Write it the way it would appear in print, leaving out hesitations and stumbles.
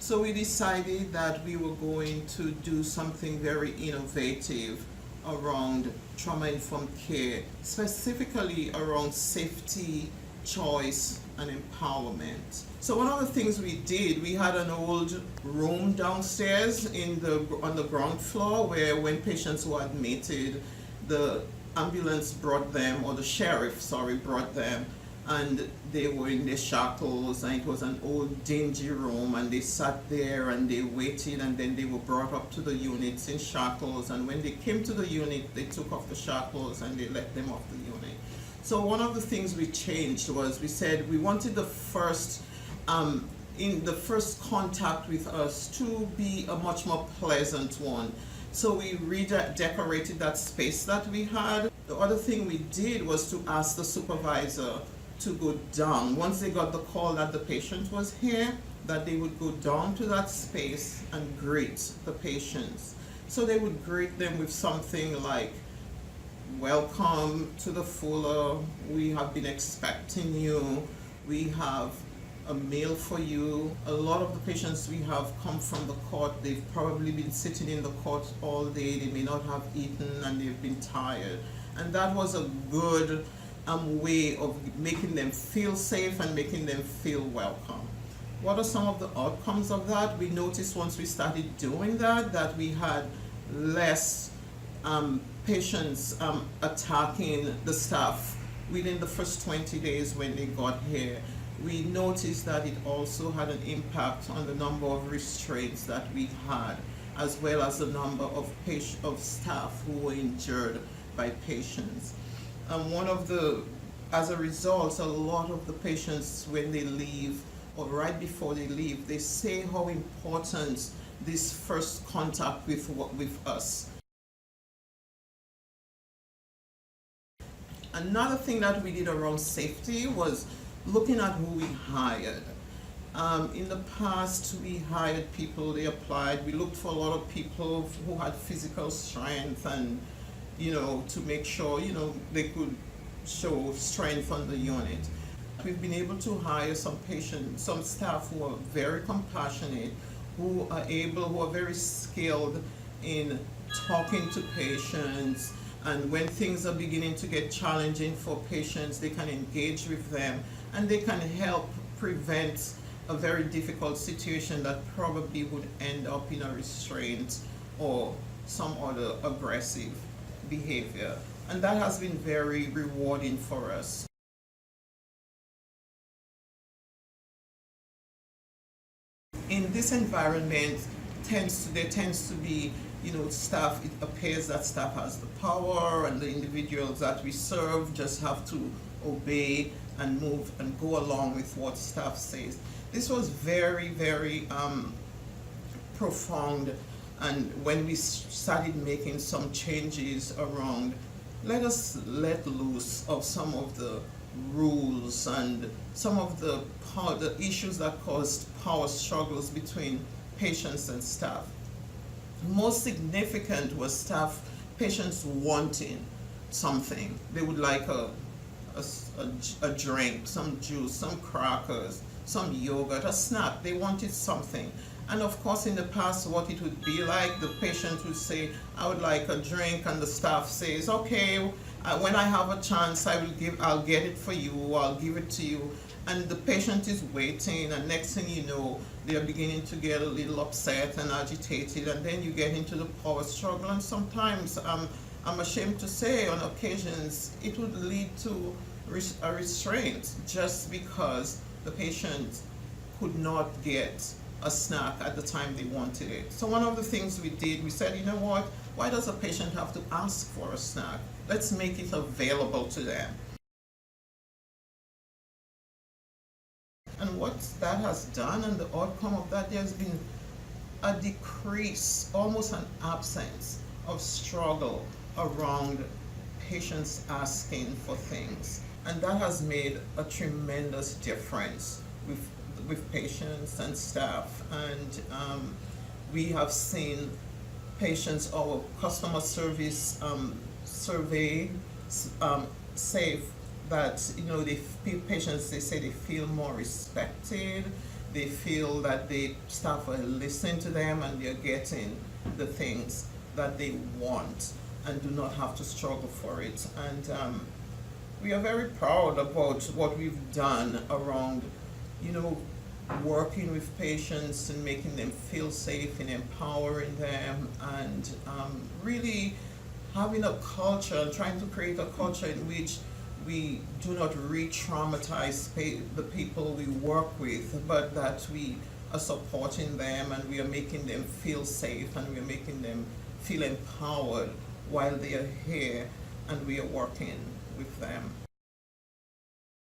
So we decided that we were going to do something very innovative around trauma-informed care, specifically around safety, choice, and empowerment. So one of the things we did, we had an old room downstairs on the ground floor where when patients were admitted, the ambulance brought them, or the sheriff, sorry, brought them, and they were in their shackles, and it was an old dingy room, and they sat there and they waited, and then they were brought up to the units in shackles, and when they came to the unit, they took off the shackles and they let them off the unit. So one of the things we changed was we said we wanted the first contact with us to be a much more pleasant one. So we redecorated that space that we had. The other thing we did was to ask the supervisor to go down. Once they got the call that the patient was here, that they would go down to that space and greet the patients. So they would greet them with something like, "Welcome to the Fuller. We have been expecting you. We have a meal for you." A lot of the patients we have come from the court. They've probably been sitting in the court all day. They may not have eaten and they've been tired. And that was a good way of making them feel safe and making them feel welcome. What are some of the outcomes of that? We noticed once we started doing that we had less patients attacking the staff within the first 20 days when they got here. We noticed that it also had an impact on the number of restraints that we had, as well as the number of staff who were injured by patients. As a result, a lot of the patients, when they leave or right before they leave, they say how important this first contact with us. Another thing that we did around safety was looking at who we hired. In the past, we hired people, they applied. We looked for a lot of people who had physical strength and, to make sure, they could show strength on the unit. We've been able to hire some staff who are very compassionate, who are very skilled in talking to patients, and when things are beginning to get challenging for patients, they can engage with them and they can help prevent a very difficult situation that probably would end up in a restraint or some other aggressive behavior. And that has been very rewarding for us. In this environment, there tends to be, staff, it appears that staff has the power, and the individuals that we serve just have to obey and move and go along with what staff says. This was very, very profound, and when we started making some changes around, let us let loose of some of the rules and some of the issues that caused power struggles between patients and staff. Most significant was patients wanting something. They would like a drink, some juice, some crackers, some yogurt, a snack. They wanted something. And of course, in the past, what it would be like, the patient would say, "I would like a drink," and the staff says, "Okay, when I have a chance, I'll get it for you, I'll give it to you." And the patient is waiting, and next thing you know, they are beginning to get a little upset and agitated, and then you get into the power struggle. And sometimes, I'm ashamed to say, on occasions, it would lead to a restraint just because the patient could not get a snack at the time they wanted it. So one of the things we did, we said, you know what, why does a patient have to ask for a snack? Let's make it available to them. And what that has done, and the outcome of that, there's been a decrease, almost an absence of struggle around patients asking for things. And that has made a tremendous difference with patients and staff. And we have seen patients, our customer service survey say that, patients, they say they feel more respected, they feel that the staff are listening to them and they're getting the things that they want and do not have to struggle for it. And we are very proud about what we've done around, you know, working with patients and making them feel safe and empowering them, and really having a culture, trying to create a culture in which we do not re-traumatize the people we work with, but that we are supporting them and we are making them feel safe and we are making them feel empowered while they are here and we are working with them.